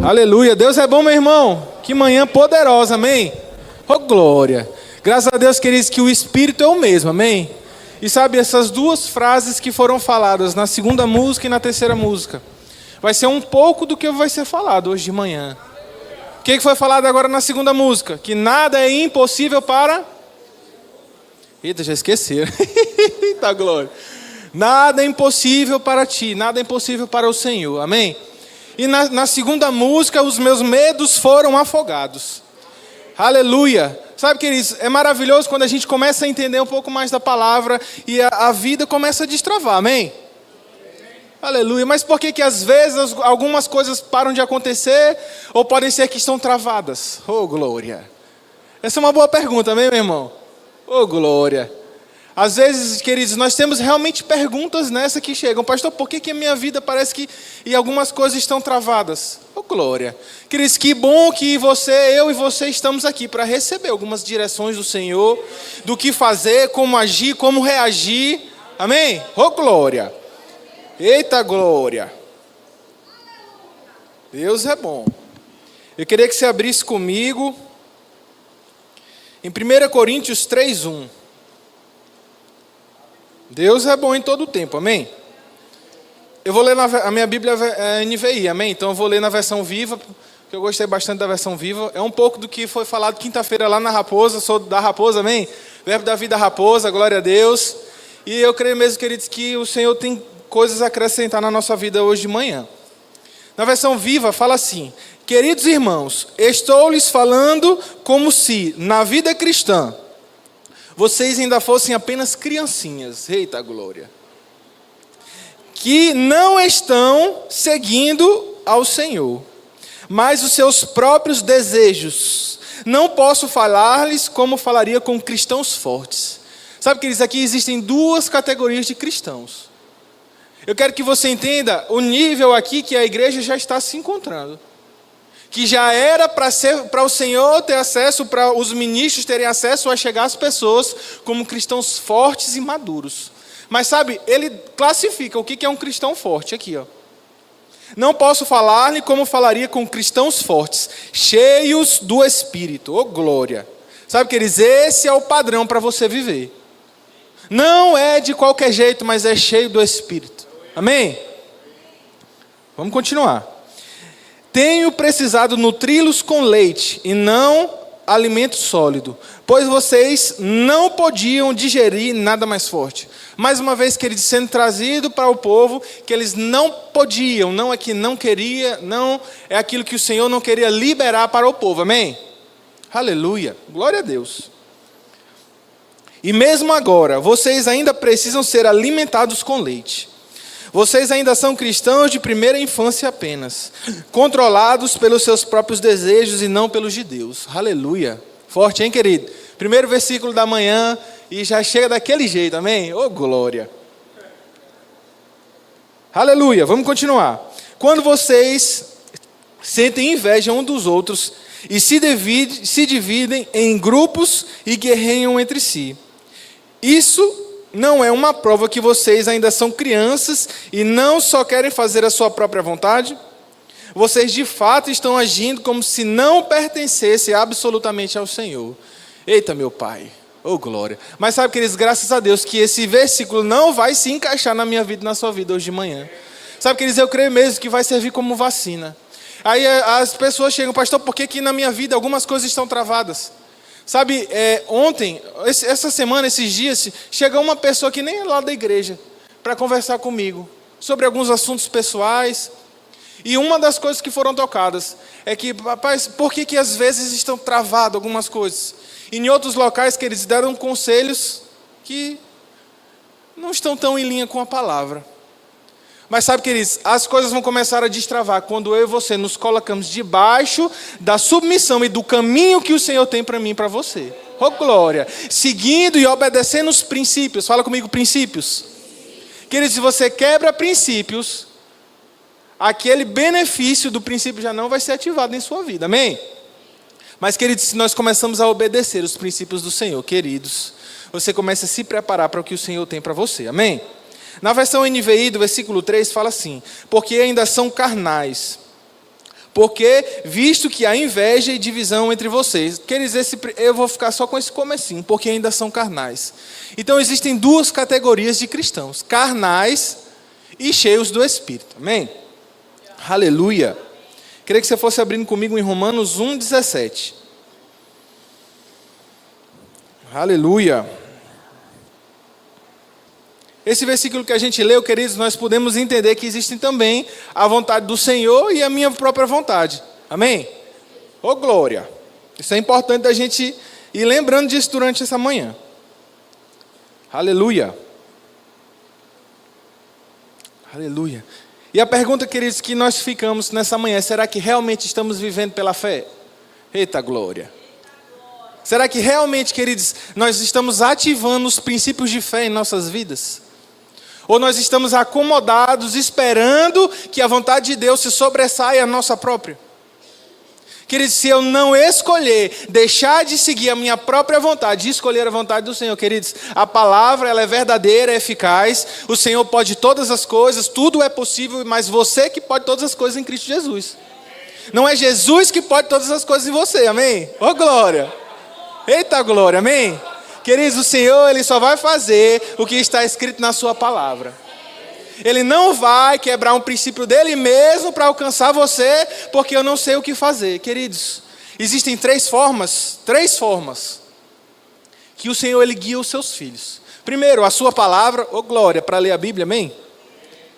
Aleluia. Deus é bom, meu irmão. Que manhã poderosa, amém? Oh, glória. Graças a Deus, queridos, que o Espírito é o mesmo, amém? E sabe, essas duas frases que foram faladas na segunda música e na terceira música, vai ser um pouco do que vai ser falado hoje de manhã. O que foi falado agora na segunda música? Que nada é impossível para... Eita, já esqueceram. Eita, glória. Nada é impossível para ti, nada é impossível para o Senhor, amém? E na segunda música, os meus medos foram afogados. Aleluia. Sabe, queridos, é maravilhoso quando a gente começa a entender um pouco mais da palavra e a vida começa a destravar, amém? Aleluia. Mas por que às vezes algumas coisas param de acontecer ou podem ser que estão travadas? Oh, glória. Essa é uma boa pergunta, amém, meu irmão? Oh, glória. Às vezes, queridos, nós temos realmente perguntas nessa que chegam. Pastor, por que a minha vida parece que e algumas coisas estão travadas? Oh, glória. Queridos, que bom que eu e você estamos aqui para receber algumas direções do Senhor, do que fazer, como agir, como reagir. Amém? Oh, glória. Eita, glória. Deus é bom. Eu queria que você abrisse comigo em 1 Coríntios 3:1. Deus é bom em todo o tempo, amém? Eu vou ler a minha Bíblia NVI, amém? Então eu vou ler na versão viva, porque eu gostei bastante da versão viva. É um pouco do que foi falado quinta-feira lá na Raposa, sou da Raposa, amém? Verbo da vida Raposa, glória a Deus. E eu creio mesmo, queridos, que o Senhor tem coisas a acrescentar na nossa vida hoje de manhã. Na versão viva fala assim: queridos irmãos, estou lhes falando como se, na vida cristã, vocês ainda fossem apenas criancinhas. Eita, glória. Que não estão seguindo ao Senhor, mas os seus próprios desejos. Não posso falar-lhes como falaria com cristãos fortes. Sabe, queridos, aqui existem duas categorias de cristãos. Eu quero que você entenda o nível aqui que a igreja já está se encontrando. Que já era para o Senhor ter acesso, para os ministros terem acesso a chegar às pessoas como cristãos fortes e maduros. Mas sabe, ele classifica o que é um cristão forte aqui, ó. Não posso falar-lhe como falaria com cristãos fortes, cheios do Espírito. Oh, glória. Sabe, queridos, esse é o padrão para você viver. Não é de qualquer jeito, mas é cheio do Espírito. Amém? Vamos continuar. Tenho precisado nutri-los com leite e não alimento sólido, pois vocês não podiam digerir nada mais forte. Mais uma vez, queridos, sendo trazido para o povo que eles não podiam, não é que não queria, não é aquilo que o Senhor não queria liberar para o povo, amém? Aleluia, glória a Deus. E mesmo agora, vocês ainda precisam ser alimentados com leite. Vocês ainda são cristãos de primeira infância apenas, controlados pelos seus próprios desejos e não pelos de Deus. Aleluia. Forte, hein, querido? Primeiro versículo da manhã e já chega daquele jeito, amém? Oh, glória. Aleluia. Vamos continuar. Quando vocês sentem inveja um dos outros e se dividem em grupos e guerreiam entre si, isso não é uma prova que vocês ainda são crianças e não só querem fazer a sua própria vontade? Vocês de fato estão agindo como se não pertencessem absolutamente ao Senhor. Eita, meu Pai, oh glória. Mas sabe, queridos, graças a Deus que esse versículo não vai se encaixar na minha vida e na sua vida hoje de manhã. Sabe, queridos, eu creio mesmo que vai servir como vacina. Aí as pessoas chegam, pastor, por que na minha vida algumas coisas estão travadas? Sabe, ontem, essa semana, esses dias, chegou uma pessoa que nem é lá da igreja para conversar comigo sobre alguns assuntos pessoais. E uma das coisas que foram tocadas é que, rapaz, por que às vezes estão travadas algumas coisas? E em outros locais que eles deram conselhos que não estão tão em linha com a palavra. Mas sabe, queridos, as coisas vão começar a destravar quando eu e você nos colocamos debaixo da submissão e do caminho que o Senhor tem para mim e para você. Oh, glória! Seguindo e obedecendo os princípios. Fala comigo, princípios. Queridos, se você quebra princípios, aquele benefício do princípio já não vai ser ativado em sua vida. Amém? Mas, queridos, se nós começamos a obedecer os princípios do Senhor, queridos, você começa a se preparar para o que o Senhor tem para você. Amém? Na versão NVI do versículo 3 fala assim: porque ainda são carnais, Porque, visto que há inveja e divisão entre vocês. Queridos, eu vou ficar só com esse comecinho, porque ainda são carnais. Então, existem duas categorias de cristãos: carnais e cheios do Espírito. Amém? Aleluia. Queria que você fosse abrindo comigo em Romanos 1,17. Aleluia. Esse versículo que a gente leu, queridos, nós podemos entender que existem também a vontade do Senhor e a minha própria vontade. Amém? Ô glória! Isso é importante a gente ir lembrando disso durante essa manhã. Aleluia! Aleluia! E a pergunta, queridos, que nós ficamos nessa manhã, será que realmente estamos vivendo pela fé? Eita glória! Será que realmente, queridos, nós estamos ativando os princípios de fé em nossas vidas? Ou nós estamos acomodados, esperando que a vontade de Deus se sobressaia à nossa própria? Queridos, se eu não escolher deixar de seguir a minha própria vontade, e escolher a vontade do Senhor, queridos, a palavra ela é verdadeira, é eficaz, o Senhor pode todas as coisas, tudo é possível, mas você que pode todas as coisas em Cristo Jesus. Não é Jesus que pode todas as coisas em você, amém? Ô glória! Eita glória, amém? Queridos, o Senhor, Ele só vai fazer o que está escrito na sua palavra. Ele não vai quebrar um princípio dele mesmo para alcançar você, porque eu não sei o que fazer. Queridos, existem três formas que o Senhor Ele guia os seus filhos. Primeiro, a sua palavra, ô glória, para ler a Bíblia, amém?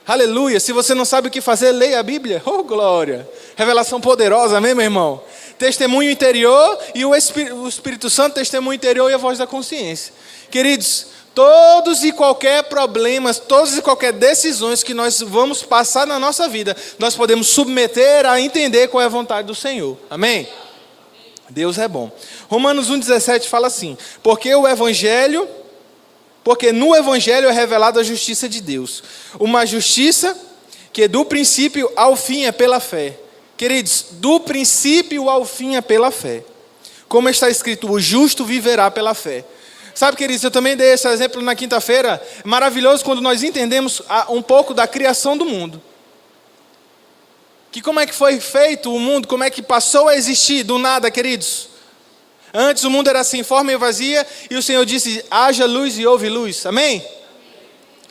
Aleluia, se você não sabe o que fazer, leia a Bíblia, ô glória. Revelação poderosa, amém, meu irmão? Testemunho interior e o Espírito Santo, testemunho interior e a voz da consciência. Queridos, todos e qualquer problemas, todas e qualquer decisões que nós vamos passar na nossa vida, nós podemos submeter a entender qual é a vontade do Senhor. Amém? Deus é bom. Romanos 1,17 fala assim: porque no Evangelho é revelada a justiça de Deus. Uma justiça que do princípio ao fim é pela fé. Queridos, do princípio ao fim é pela fé. Como está escrito, o justo viverá pela fé. Sabe, queridos, eu também dei esse exemplo na quinta-feira. Maravilhoso quando nós entendemos um pouco da criação do mundo. Que como é que foi feito o mundo, como é que passou a existir do nada, queridos. Antes o mundo era sem forma e vazia, e o Senhor disse, haja luz e houve luz. Amém?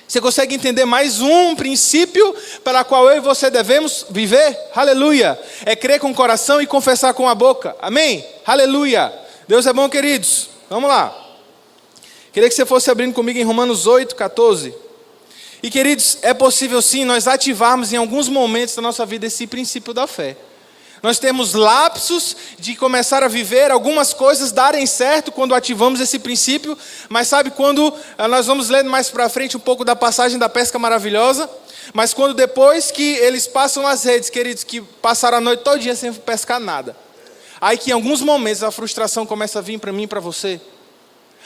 Você consegue entender mais um princípio para o qual eu e você devemos viver? Aleluia! É crer com o coração e confessar com a boca. Amém? Aleluia! Deus é bom, queridos. Vamos lá. Queria que você fosse abrindo comigo em Romanos 8,14. E, queridos, é possível sim nós ativarmos em alguns momentos da nossa vida esse princípio da fé. Nós temos lapsos de começar a viver algumas coisas darem certo quando ativamos esse princípio, mas sabe quando nós vamos lendo mais para frente um pouco da passagem da pesca maravilhosa, mas quando depois que eles passam as redes, queridos, que passaram a noite todinha sem pescar nada, aí que em alguns momentos a frustração começa a vir para mim e para você.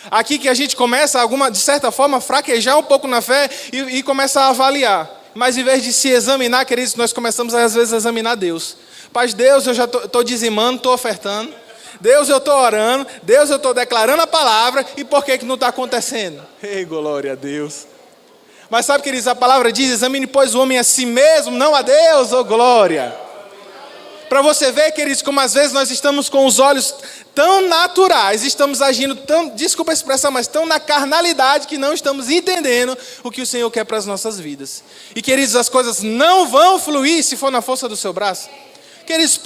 Aqui que a gente começa, de certa forma, a fraquejar um pouco na fé e começa a avaliar. Mas em vez de se examinar, queridos, nós começamos às vezes a examinar Deus. Pai, Deus, eu já estou dizimando, estou ofertando. Deus, eu estou orando. Deus, eu estou declarando a palavra. E por que não está acontecendo? Ei, glória a Deus. Mas sabe, queridos, a palavra diz, examine, pois, o homem a si mesmo, não a Deus, oh glória. Para você ver, queridos, como às vezes nós estamos com os olhos tão naturais, estamos agindo tão, desculpa a expressão, mas tão na carnalidade que não estamos entendendo o que o Senhor quer para as nossas vidas. E, queridos, as coisas não vão fluir se for na força do seu braço. Que eles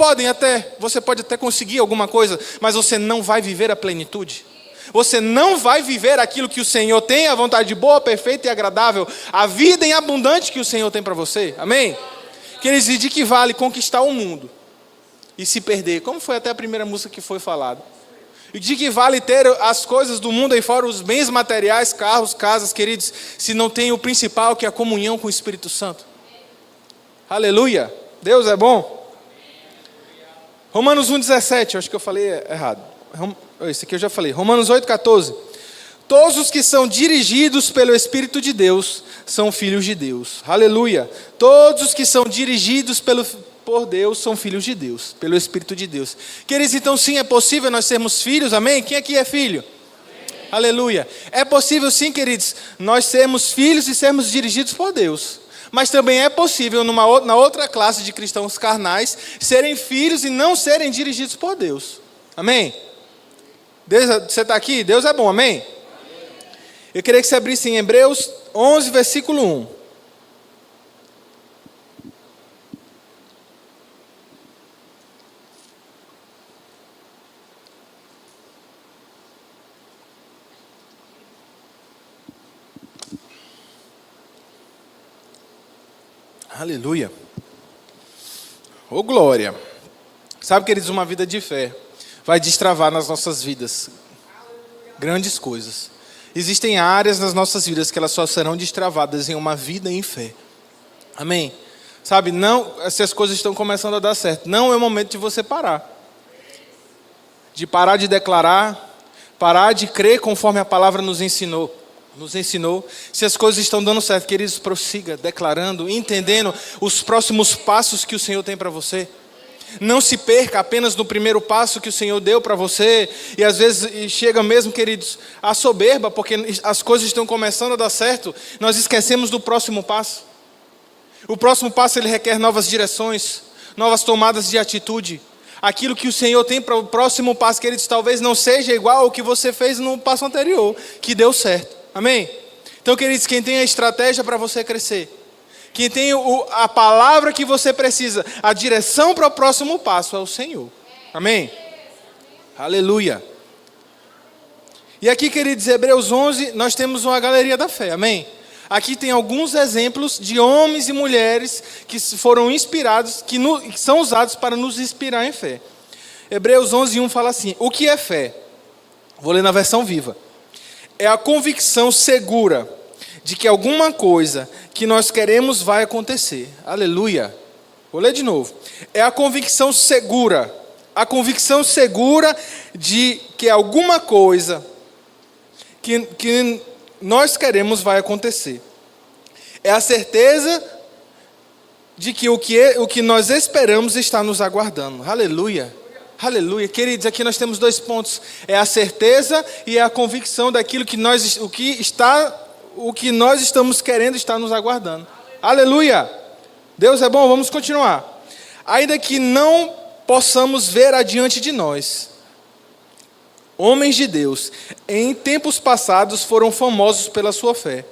você pode até conseguir alguma coisa, mas você não vai viver a plenitude. Você não vai viver aquilo que o Senhor tem, a vontade boa, perfeita e agradável, a vida em abundante que o Senhor tem para você. Amém? Que eles de que vale conquistar o mundo e se perder, como foi até a primeira música que foi falada. E de que vale ter as coisas do mundo aí fora, os bens materiais, carros, casas, queridos, se não tem o principal que é a comunhão com o Espírito Santo. Aleluia! Deus é bom. Romanos 1,17, acho que eu falei errado. Esse aqui eu já falei. Romanos 8,14. Todos os que são dirigidos pelo Espírito de Deus são filhos de Deus. Aleluia. Todos os que são dirigidos por Deus são filhos de Deus, pelo Espírito de Deus. Queridos, então sim, é possível nós sermos filhos, amém? Quem aqui é filho? Amém. Aleluia. É possível sim, queridos, nós sermos filhos e sermos dirigidos por Deus. Mas também é possível, na outra classe de cristãos carnais, serem filhos e não serem dirigidos por Deus. Amém? Você está aqui? Deus é bom, amém? Eu queria que você abrisse em Hebreus 11, versículo 1. Aleluia. Ô glória. Sabe, queridos, uma vida de fé vai destravar nas nossas vidas grandes coisas. Existem áreas nas nossas vidas que elas só serão destravadas em uma vida em fé. Amém? Sabe, não, se as coisas estão começando a dar certo, não é o momento de você parar. De parar de declarar, parar de crer conforme a palavra nos ensinou. Se as coisas estão dando certo, queridos, prossiga declarando, entendendo os próximos passos que o Senhor tem para você. Não se perca apenas no primeiro passo que o Senhor deu para você. E às vezes chega mesmo, queridos, a soberba, porque as coisas estão começando a dar certo. Nós esquecemos do próximo passo. O próximo passo, ele requer novas direções, novas tomadas de atitude. Aquilo que o Senhor tem para o próximo passo, queridos, talvez não seja igual ao que você fez no passo anterior, que deu certo. Amém? Então, queridos, quem tem a estratégia para você crescer, quem tem a palavra que você precisa, a direção para o próximo passo é o Senhor. Amém? Aleluia. E aqui, queridos, Hebreus 11, nós temos uma galeria da fé. Amém? Aqui tem alguns exemplos de homens e mulheres que foram inspirados, que são usados para nos inspirar em fé. Hebreus 11, 1 fala assim: o que é fé? Vou ler na versão viva. É a convicção segura de que alguma coisa que nós queremos vai acontecer. Aleluia. Vou ler de novo. É a convicção segura de que alguma coisa que nós queremos vai acontecer. É a certeza de que o que nós esperamos está nos aguardando. Aleluia. Aleluia. Queridos, aqui nós temos 2 pontos. É a certeza e a convicção daquilo que nós estamos querendo está nos aguardando. Aleluia. Deus é bom, vamos continuar. Ainda que não possamos ver adiante de nós, homens de Deus, em tempos passados foram famosos pela sua fé.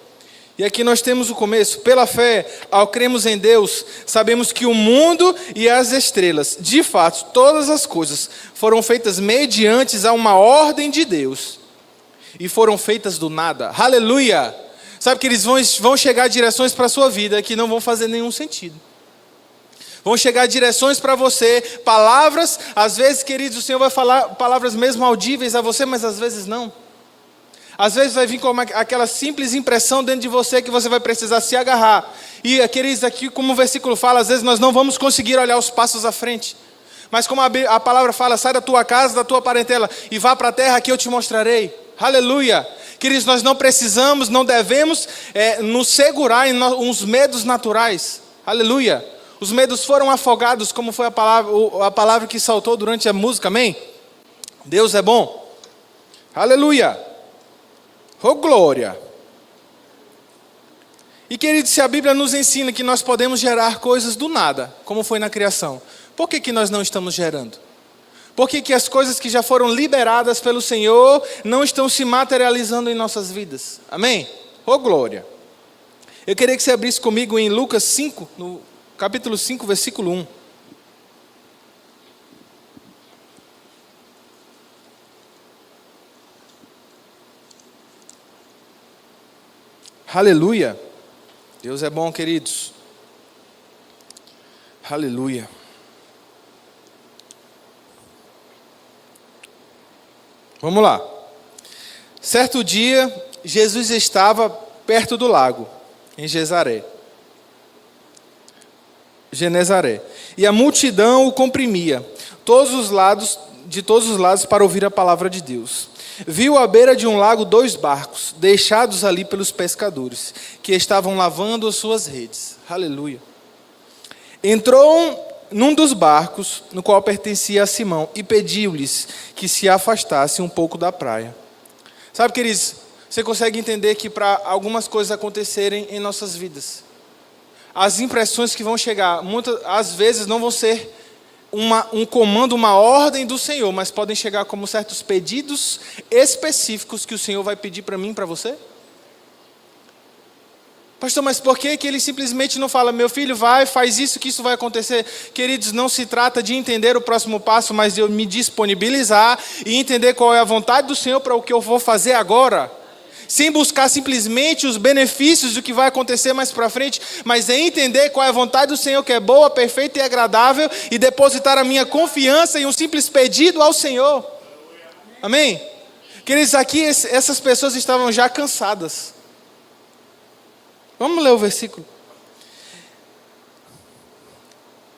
E aqui nós temos o começo. Pela fé, ao cremos em Deus, sabemos que o mundo e as estrelas, de fato, todas as coisas, foram feitas mediante a uma ordem de Deus. E foram feitas do nada. Aleluia! Sabe que eles vão chegar direções para a sua vida que não vão fazer nenhum sentido. Vão chegar direções para você, palavras, às vezes, queridos, o Senhor vai falar palavras mesmo audíveis a você, mas às vezes não. Às vezes vai vir como aquela simples impressão dentro de você que você vai precisar se agarrar. E, queridos, aqui como o versículo fala, às vezes nós não vamos conseguir olhar os passos à frente. Mas como a palavra fala, sai da tua casa, da tua parentela e vá para a terra que eu te mostrarei. Aleluia. Queridos, nós não precisamos, não devemos nos segurar em uns medos naturais. Aleluia. Os medos foram afogados, como foi a palavra que saltou durante a música, amém? Deus é bom. Aleluia. Oh, glória! E, queridos, se a Bíblia nos ensina que nós podemos gerar coisas do nada, como foi na criação, por que nós não estamos gerando? Por que as coisas que já foram liberadas pelo Senhor não estão se materializando em nossas vidas? Amém? Oh, glória! Eu queria que você abrisse comigo em Lucas 5, no capítulo 5, versículo 1. Aleluia. Deus é bom, queridos. Aleluia. Vamos lá. Certo dia, Jesus estava perto do lago, em Genezaré. E a multidão o comprimia, de todos os lados para ouvir a palavra de Deus. Viu à beira de um lago 2 barcos, deixados ali pelos pescadores, que estavam lavando as suas redes. Aleluia. Entrou num dos barcos, no qual pertencia a Simão, e pediu-lhes que se afastasse um pouco da praia. Sabe, queridos, você consegue entender que para algumas coisas acontecerem em nossas vidas, as impressões que vão chegar, às vezes não vão ser um comando, uma ordem do Senhor, mas podem chegar como certos pedidos específicos que o Senhor vai pedir para mim e para você? Pastor, mas por que ele simplesmente não fala, meu filho, vai, faz isso, que isso vai acontecer? Queridos, não se trata de entender o próximo passo, mas de eu me disponibilizar e entender qual é a vontade do Senhor para o que eu vou fazer agora. Sem buscar simplesmente os benefícios do que vai acontecer mais para frente, mas é entender qual é a vontade do Senhor, que é boa, perfeita e agradável, e depositar a minha confiança em um simples pedido ao Senhor. Amém? Queridos, aqui essas pessoas estavam já cansadas. Vamos ler o versículo.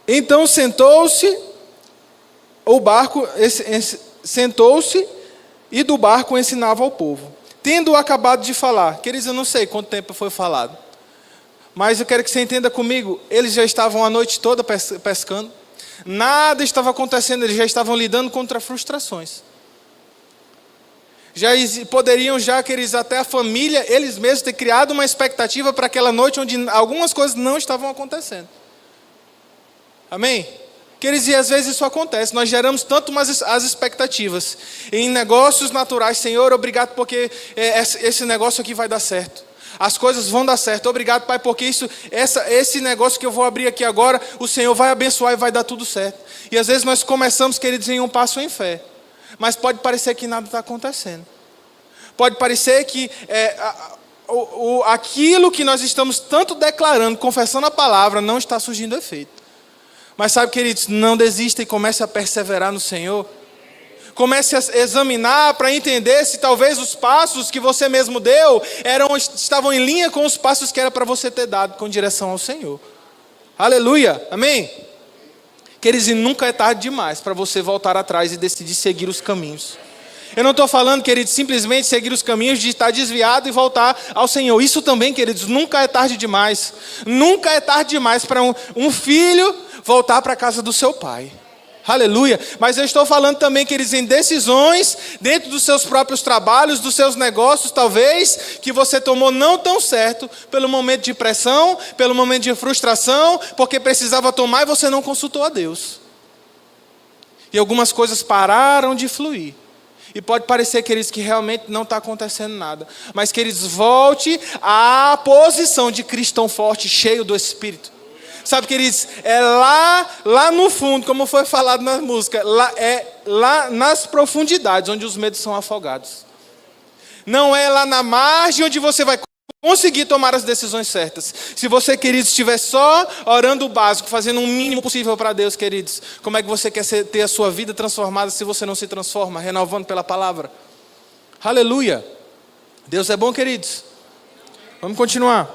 Então sentou-se e do barco ensinava ao povo. Tendo acabado de falar, queridos, eu não sei quanto tempo foi falado, mas eu quero que você entenda comigo, eles já estavam a noite toda pescando, nada estava acontecendo, eles já estavam lidando contra frustrações. Poderiam queridos, até a família, eles mesmos ter criado uma expectativa para aquela noite onde algumas coisas não estavam acontecendo. Amém? Queridos, e às vezes isso acontece, nós geramos tanto as expectativas em negócios naturais. Senhor, obrigado porque esse negócio aqui vai dar certo. As coisas vão dar certo. Obrigado, Pai, porque esse negócio que eu vou abrir aqui agora, o Senhor vai abençoar e vai dar tudo certo. E às vezes nós começamos, queridos, em um passo em fé. Mas pode parecer que nada está acontecendo. Pode parecer que aquilo que nós estamos tanto declarando, confessando a palavra, não está surgindo efeito. Mas sabe, queridos, não desista e comece a perseverar no Senhor. Comece a examinar para entender se talvez os passos que você mesmo deu estavam em linha com os passos que era para você ter dado com direção ao Senhor. Aleluia, amém? Queridos, e nunca é tarde demais para você voltar atrás e decidir seguir os caminhos. Eu não estou falando, queridos, simplesmente seguir os caminhos de estar desviado e voltar ao Senhor. Isso também, queridos, nunca é tarde demais. Nunca é tarde demais para um filho voltar para a casa do seu pai. Aleluia. Mas eu estou falando também, queridos, em decisões dentro dos seus próprios trabalhos, dos seus negócios, talvez, que você tomou não tão certo, pelo momento de pressão, pelo momento de frustração, porque precisava tomar e você não consultou a Deus. E algumas coisas pararam de fluir. E pode parecer, queridos, que realmente não está acontecendo nada. Mas, queridos, volte à posição de cristão forte, cheio do Espírito. Sabe, queridos, é lá no fundo, como foi falado na música, lá nas profundidades, onde os medos são afogados. Não é lá na margem onde você vai conseguir tomar as decisões certas. Se você, queridos, estiver só orando o básico, fazendo o mínimo possível para Deus, queridos, como é que você quer ter a sua vida transformada se você não se transforma, renovando pela palavra? Aleluia! Deus é bom, queridos. Vamos continuar.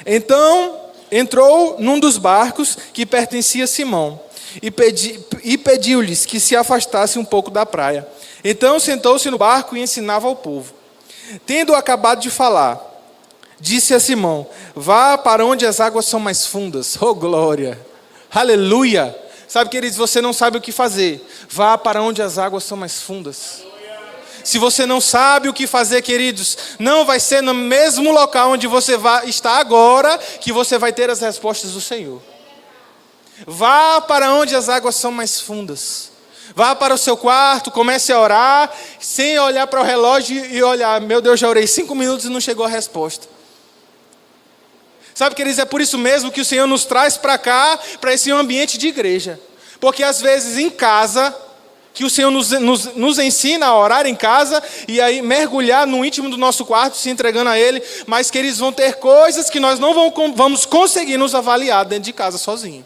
Então, entrou num dos barcos que pertencia a Simão e pediu-lhes que se afastasse um pouco da praia. Então sentou-se no barco e ensinava ao povo. Tendo acabado de falar, disse a Simão, vá para onde as águas são mais fundas. Oh, glória! Aleluia! Sabe, queridos, você não sabe o que fazer. Vá para onde as águas são mais fundas. Se você não sabe o que fazer, queridos, não vai ser no mesmo local onde você está agora que você vai ter as respostas do Senhor. Vá para onde as águas são mais fundas. Vá para o seu quarto, comece a orar, sem olhar para o relógio e olhar, meu Deus, já orei 5 minutos e não chegou a resposta. Sabe, queridos, é por isso mesmo que o Senhor nos traz para cá, para esse ambiente de igreja. Porque às vezes em casa, que o Senhor nos ensina a orar em casa, e aí mergulhar no íntimo do nosso quarto, se entregando a Ele, mas, queridos, vão ter coisas que nós não vamos conseguir nos avaliar dentro de casa sozinho.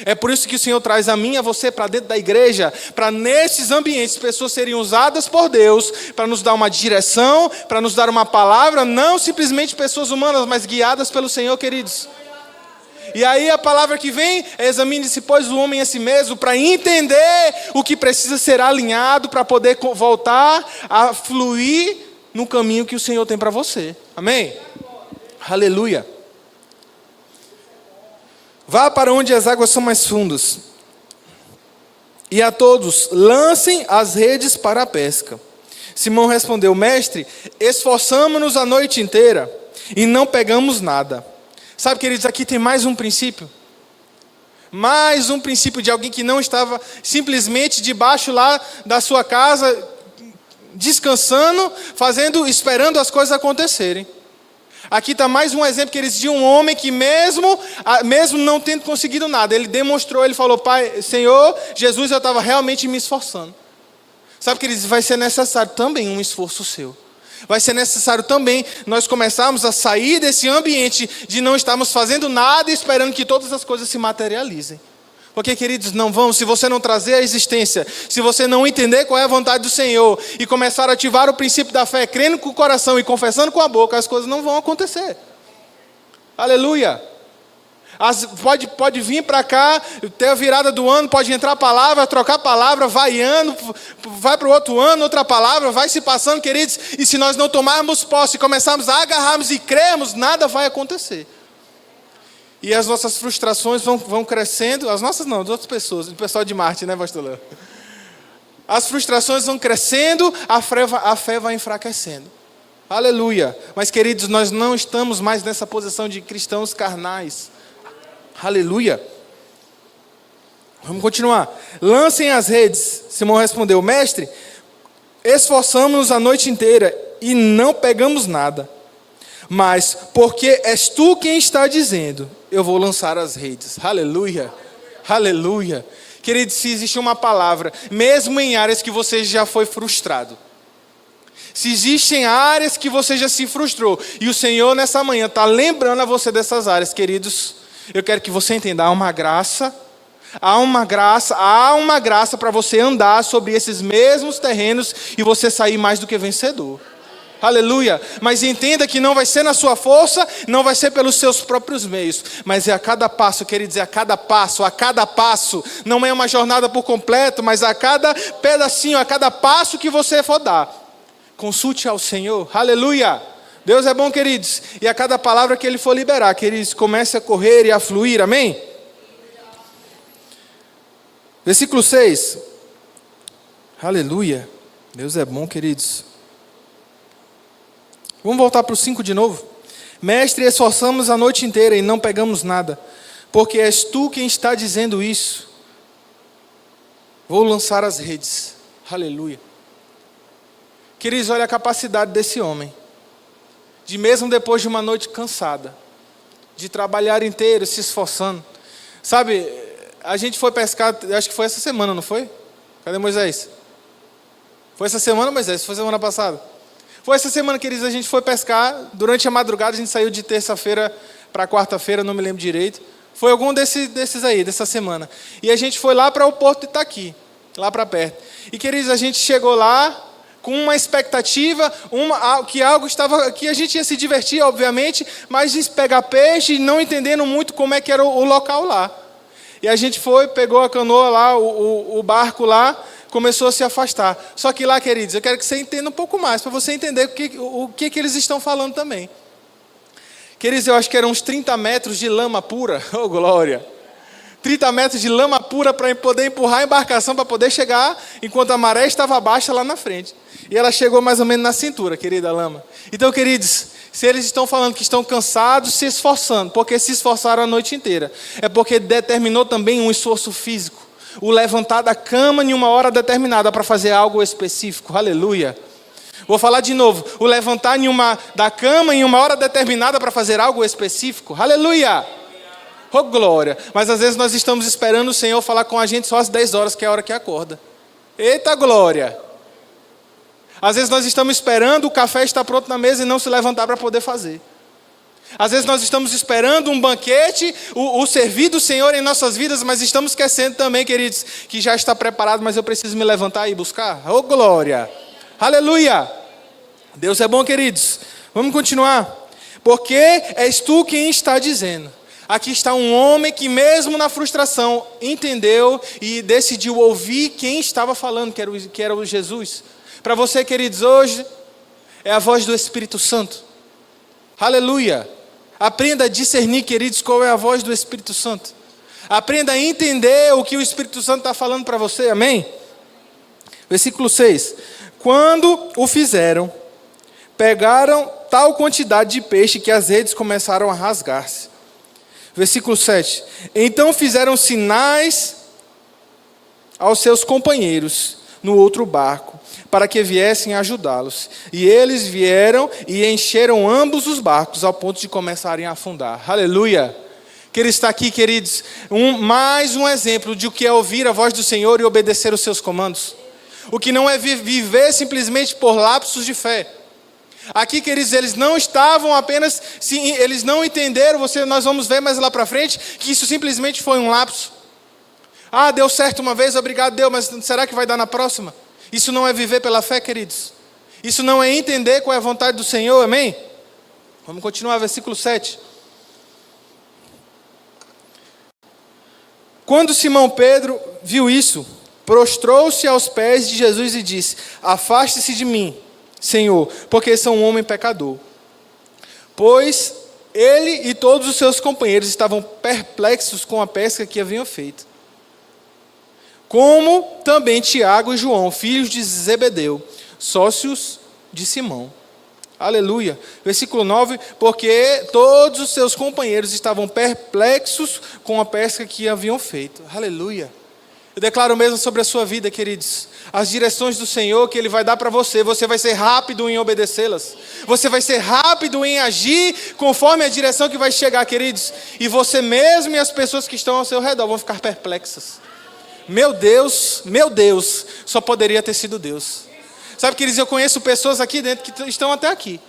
É por isso que o Senhor traz a mim e a você para dentro da igreja, para nesses ambientes pessoas serem usadas por Deus, para nos dar uma direção, para nos dar uma palavra, não simplesmente pessoas humanas, mas guiadas pelo Senhor, queridos. E aí a palavra que vem é: examine-se, pois, o homem a si mesmo, para entender o que precisa ser alinhado, para poder voltar a fluir no caminho que o Senhor tem para você. Amém? Aleluia. Vá para onde as águas são mais fundas. E a todos, lancem as redes para a pesca. Simão respondeu: mestre, esforçamo-nos a noite inteira e não pegamos nada. Sabe, queridos, aqui tem mais um princípio. Mais um princípio de alguém que não estava simplesmente debaixo lá da sua casa, descansando, esperando as coisas acontecerem. Aqui está mais um exemplo, queridos, de um homem que mesmo não tendo conseguido nada, ele demonstrou, ele falou: Pai, Senhor, Jesus, eu estava realmente me esforçando. Sabe, queridos, vai ser necessário também um esforço seu. Vai ser necessário também nós começarmos a sair desse ambiente de não estarmos fazendo nada e esperando que todas as coisas se materializem. Porque, queridos, não vão, se você não trazer a existência, se você não entender qual é a vontade do Senhor e começar a ativar o princípio da fé, crendo com o coração e confessando com a boca, as coisas não vão acontecer. Aleluia! Pode vir para cá, ter a virada do ano, pode entrar a palavra, trocar a palavra, vai ano, vai para o outro ano, outra palavra, vai se passando, queridos, e se nós não tomarmos posse e começarmos a agarrarmos e crermos, nada vai acontecer. E as nossas frustrações vão crescendo, as nossas não, das outras pessoas, do pessoal de Marte, né, pastor Léo? As frustrações vão crescendo, a fé vai enfraquecendo. Aleluia! Mas, queridos, nós não estamos mais nessa posição de cristãos carnais. Aleluia. Vamos continuar. Lancem as redes. Simão respondeu: Mestre, esforçamos-nos a noite inteira e não pegamos nada. Mas porque és tu quem está dizendo, eu vou lançar as redes. Aleluia. Aleluia. Queridos, se existe uma palavra, mesmo em áreas que você já foi frustrado, se existem áreas que você já se frustrou, e o Senhor nessa manhã está lembrando a você dessas áreas, queridos, eu quero que você entenda, há uma graça para você andar sobre esses mesmos terrenos e você sair mais do que vencedor. Aleluia. Mas entenda que não vai ser na sua força, não vai ser pelos seus próprios meios, mas é a cada passo, queridos, é a cada passo, não é uma jornada por completo, mas a cada pedacinho, a cada passo que você for dar, consulte ao Senhor. Aleluia. Deus é bom, queridos, e a cada palavra que Ele for liberar, queridos, comece a correr e a fluir, amém? Versículo 6. Aleluia. Deus é bom, queridos. Vamos voltar para o 5 de novo. Mestre, esforçamos a noite inteira e não pegamos nada, porque és tu quem está dizendo isso. Vou lançar as redes. Aleluia. Queridos, olha a capacidade desse homem. De mesmo depois de uma noite cansada, de trabalhar inteiro, se esforçando. Sabe, a gente foi pescar, acho que foi essa semana, não foi? Cadê Moisés? Foi essa semana, Moisés? Foi semana passada? Foi essa semana, queridos, a gente foi pescar, durante a madrugada, a gente saiu de terça-feira para quarta-feira, não me lembro direito. Foi algum desses aí, dessa semana. E a gente foi lá para o Porto de Itaqui, lá para perto. E, queridos, a gente chegou lá com uma expectativa, que a gente ia se divertir, obviamente, mas de pegar peixe, não entendendo muito como é que era o local lá. E a gente foi, pegou a canoa lá, o barco lá, começou a se afastar. Só que lá, queridos, eu quero que você entenda um pouco mais, para você entender o que eles estão falando também. Queridos, eu acho que eram uns 30 metros de lama pura, oh glória! 30 metros de lama pura para poder empurrar a embarcação, para poder chegar, enquanto a maré estava baixa lá na frente. E ela chegou mais ou menos na cintura, querida lama. Então, queridos, se eles estão falando que estão cansados, se esforçando, porque se esforçaram a noite inteira, é porque determinou também um esforço físico. O levantar da cama em uma hora determinada para fazer algo específico. Aleluia. Vou falar de novo. O levantar da cama em uma hora determinada para fazer algo específico. Aleluia. Oh, glória. Mas às vezes nós estamos esperando o Senhor falar com a gente só às 10 horas, que é a hora que acorda. Eita glória. Às vezes nós estamos esperando o café estar pronto na mesa e não se levantar para poder fazer. Às vezes nós estamos esperando um banquete, o servir do Senhor em nossas vidas, mas estamos esquecendo também, queridos, que já está preparado, mas eu preciso me levantar e buscar. Oh, glória. Aleluia. Deus é bom, queridos. Vamos continuar. Porque és tu quem está dizendo. Aqui está um homem que mesmo na frustração entendeu e decidiu ouvir quem estava falando, que era o Jesus. Para você, queridos, hoje é a voz do Espírito Santo. Aleluia. Aprenda a discernir, queridos, qual é a voz do Espírito Santo. Aprenda a entender o que o Espírito Santo está falando para você, amém? Versículo 6. Quando o fizeram, pegaram tal quantidade de peixe que as redes começaram a rasgar-se. Versículo 7. Então fizeram sinais aos seus companheiros no outro barco, para que viessem ajudá-los. E eles vieram e encheram ambos os barcos, ao ponto de começarem a afundar. Aleluia! Que ele está aqui, queridos, mais um exemplo de o que é ouvir a voz do Senhor e obedecer os seus comandos. O que não é viver simplesmente por lapsos de fé. Aqui, queridos, eles não estavam apenas, eles não entenderam, nós vamos ver mais lá para frente, que isso simplesmente foi um lapso. Ah, deu certo uma vez, obrigado, deu, mas será que vai dar na próxima? Isso não é viver pela fé, queridos. Isso não é entender qual é a vontade do Senhor, amém? Vamos continuar, versículo 7. Quando Simão Pedro viu isso, prostrou-se aos pés de Jesus e disse: afaste-se de mim, Senhor, porque sou um homem pecador. Pois ele e todos os seus companheiros estavam perplexos com a pesca que haviam feito. Como também Tiago e João, filhos de Zebedeu, sócios de Simão. Aleluia. Versículo 9, porque todos os seus companheiros estavam perplexos com a pesca que haviam feito. Aleluia. Eu declaro mesmo sobre a sua vida, queridos, as direções do Senhor que Ele vai dar para você, você vai ser rápido em obedecê-las, você vai ser rápido em agir conforme a direção que vai chegar, queridos, e você mesmo e as pessoas que estão ao seu redor vão ficar perplexas. Meu Deus, só poderia ter sido Deus. Sabe, queridos, eu conheço pessoas aqui dentro que estão até aqui,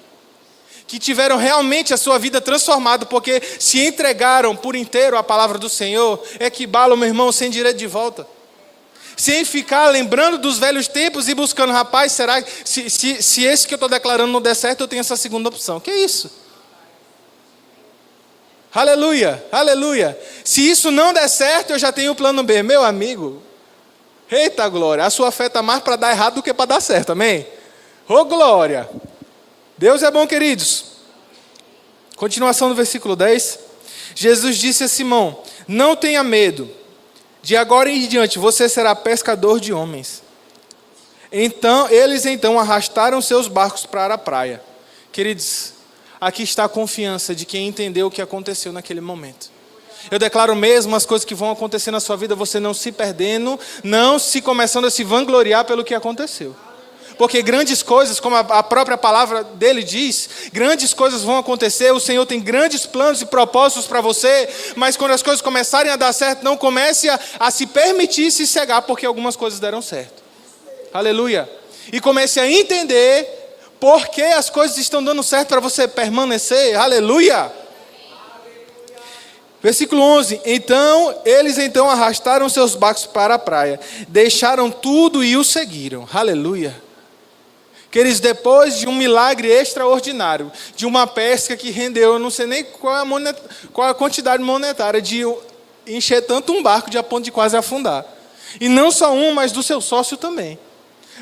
que tiveram realmente a sua vida transformada, porque se entregaram por inteiro à palavra do Senhor, equibala, meu irmão, sem direito de volta. Sem ficar lembrando dos velhos tempos e buscando, rapaz, será que se esse que eu estou declarando não der certo, eu tenho essa segunda opção. Que isso? Aleluia, aleluia. Se isso não der certo, eu já tenho o plano B. Meu amigo, eita glória, a sua fé está mais para dar errado do que para dar certo, amém? Ô glória. Deus é bom, queridos. Continuação do versículo 10. Jesus disse a Simão: não tenha medo, de agora em diante você será pescador de homens. Eles arrastaram seus barcos para a praia. Queridos, aqui está a confiança de quem entendeu o que aconteceu naquele momento. Eu declaro mesmo as coisas que vão acontecer na sua vida, você não se perdendo, não se começando a se vangloriar pelo que aconteceu. Porque grandes coisas, como a própria palavra dele diz, grandes coisas vão acontecer, o Senhor tem grandes planos e propósitos para você, mas quando as coisas começarem a dar certo, não comece a se permitir se cegar, porque algumas coisas deram certo. Aleluia. E comece a entender por que as coisas estão dando certo para você permanecer. Aleluia. Versículo 11. Eles arrastaram seus barcos para a praia, deixaram tudo e o seguiram. Aleluia. Queridos, depois de um milagre extraordinário, de uma pesca que rendeu, eu não sei nem qual a quantidade monetária, de encher tanto um barco de a ponto de quase afundar. E não só um, mas do seu sócio também.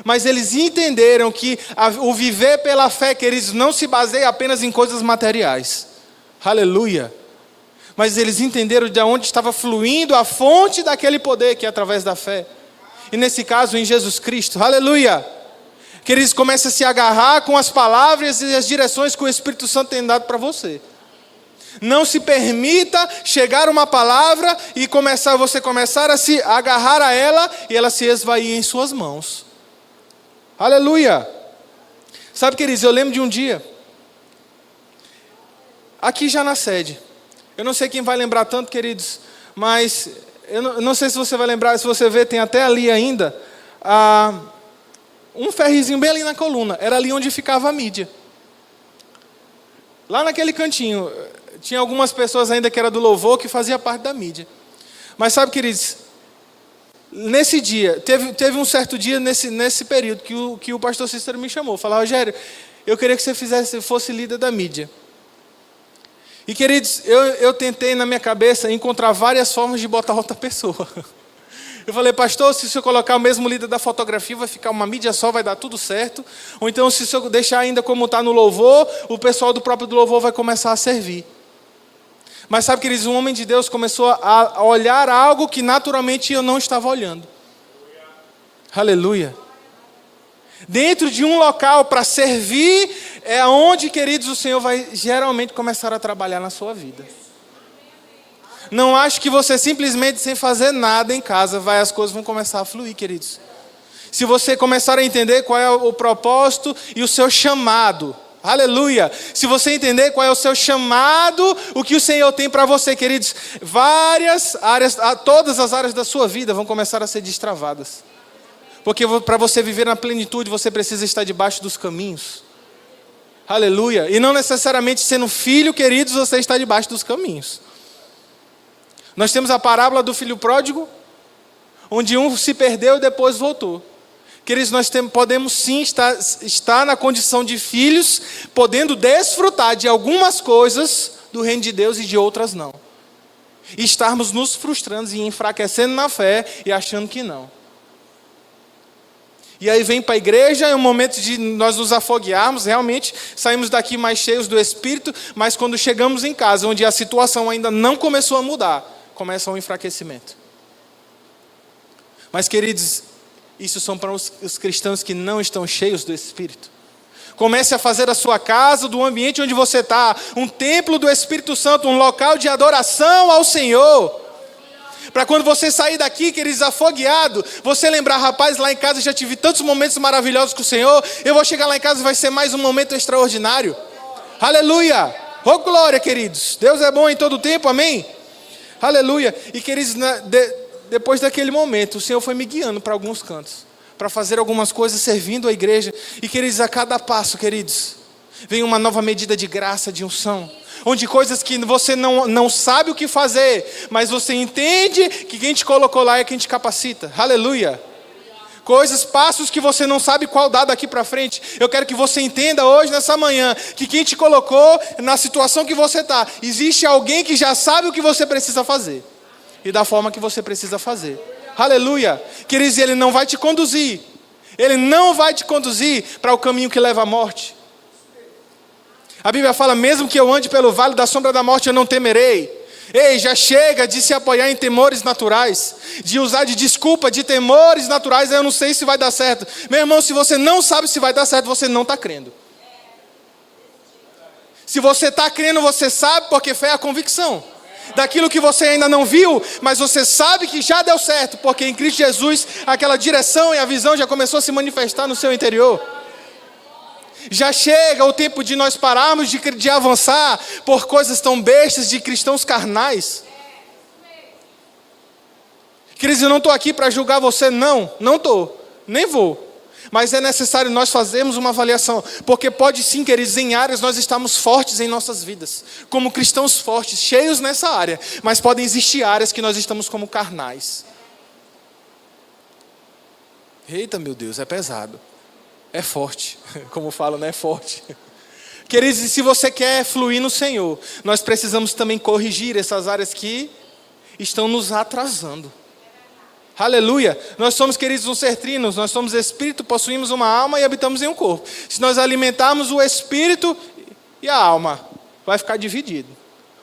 Mas eles entenderam que o viver pela fé, queridos, não se baseia apenas em coisas materiais. Aleluia. Mas eles entenderam de onde estava fluindo a fonte daquele poder, que é através da fé. E nesse caso, em Jesus Cristo. Aleluia. Queridos, comece a se agarrar com as palavras e as direções que o Espírito Santo tem dado para você. Não se permita chegar uma palavra e você começar a se agarrar a ela e ela se esvair em suas mãos. Aleluia. Sabe, queridos, eu lembro de um dia, aqui já na sede. Eu não sei quem vai lembrar tanto, queridos, mas eu não sei se você vai lembrar, se você vê, tem até ali ainda um ferrizinho bem ali na coluna. Era ali onde ficava a mídia. Lá naquele cantinho, tinha algumas pessoas ainda que era do louvor, que fazia parte da mídia. Mas sabe, queridos, nesse dia, teve um certo dia nesse período que o pastor Cícero me chamou. Falou: Rogério, eu queria que você fosse líder da mídia. E, queridos, eu tentei na minha cabeça encontrar várias formas de botar outra pessoa. Eu falei: pastor, se eu colocar o mesmo líder da fotografia, vai ficar uma mídia só, vai dar tudo certo. Ou então, se eu deixar ainda como está no louvor, o pessoal do próprio do louvor vai começar a servir. Mas sabe, queridos, um homem de Deus começou a olhar algo que naturalmente eu não estava olhando. Aleluia. Dentro de um local para servir, é onde, queridos, o Senhor vai geralmente começar a trabalhar na sua vida. Não acho que você simplesmente sem fazer nada em casa, as coisas vão começar a fluir, queridos. Se você começar a entender qual é o propósito e o seu chamado, aleluia. Se você entender qual é o seu chamado, o que o Senhor tem para você, queridos, várias áreas, todas as áreas da sua vida vão começar a ser destravadas. Porque para você viver na plenitude, você precisa estar debaixo dos caminhos. Aleluia. E não necessariamente sendo filho, queridos, você está debaixo dos caminhos. Nós temos a parábola do filho pródigo, onde um se perdeu e depois voltou. Queridos, nós podemos sim estar na condição de filhos, podendo desfrutar de algumas coisas do reino de Deus e de outras não. E estarmos nos frustrando e enfraquecendo na fé e achando que não. E aí vem para a igreja, é um momento de nós nos afoguearmos, realmente saímos daqui mais cheios do Espírito, mas quando chegamos em casa, onde a situação ainda não começou a mudar, começa um enfraquecimento. Mas, queridos, isso são para os cristãos que não estão cheios do Espírito. Comece a fazer a sua casa, do ambiente onde você está, um templo do Espírito Santo, um local de adoração ao Senhor. Para quando você sair daqui, queridos, afogueado, você lembrar, rapaz, lá em casa já tive tantos momentos maravilhosos com o Senhor, eu vou chegar lá em casa e vai ser mais um momento extraordinário. Aleluia! Oh, glória, queridos! Deus é bom em todo tempo, amém? Aleluia! E, queridos, depois daquele momento, o Senhor foi me guiando para alguns cantos, para fazer algumas coisas servindo a igreja. E, queridos, a cada passo, queridos, vem uma nova medida de graça, de unção, onde coisas que você não sabe o que fazer, mas você entende que quem te colocou lá é quem te capacita. Aleluia! Coisas, passos que você não sabe qual dar daqui para frente. Eu quero que você entenda hoje, nessa manhã, que quem te colocou na situação que você está, existe alguém que já sabe o que você precisa fazer e da forma que você precisa fazer. Aleluia! Queridos, Ele não vai te conduzir. Ele não vai te conduzir para o caminho que leva à morte. A Bíblia fala, mesmo que eu ande pelo vale da sombra da morte, eu não temerei. Ei, já chega de se apoiar em temores naturais, de usar de desculpa, de temores naturais, eu não sei se vai dar certo. Meu irmão, se você não sabe se vai dar certo, você não está crendo. Se você está crendo, você sabe, porque fé é a convicção daquilo que você ainda não viu, mas você sabe que já deu certo, porque em Cristo Jesus, aquela direção e a visão já começou a se manifestar no seu interior. Já chega o tempo de nós pararmos de avançar por coisas tão bestas de cristãos carnais. Queridos, eu não estou aqui para julgar você, não estou, nem vou. Mas é necessário nós fazermos uma avaliação, porque pode sim, queridos, em áreas nós estamos fortes em nossas vidas, como cristãos fortes, cheios nessa área, mas podem existir áreas que nós estamos como carnais. Eita, meu Deus, é pesado. É forte, como falo, né? É forte. Queridos, e se você quer fluir no Senhor, nós precisamos também corrigir essas áreas que estão nos atrasando. Aleluia! Nós somos, queridos, um ser trino, nós somos espírito, possuímos uma alma e habitamos em um corpo. Se nós alimentarmos o espírito e a alma, vai ficar dividido.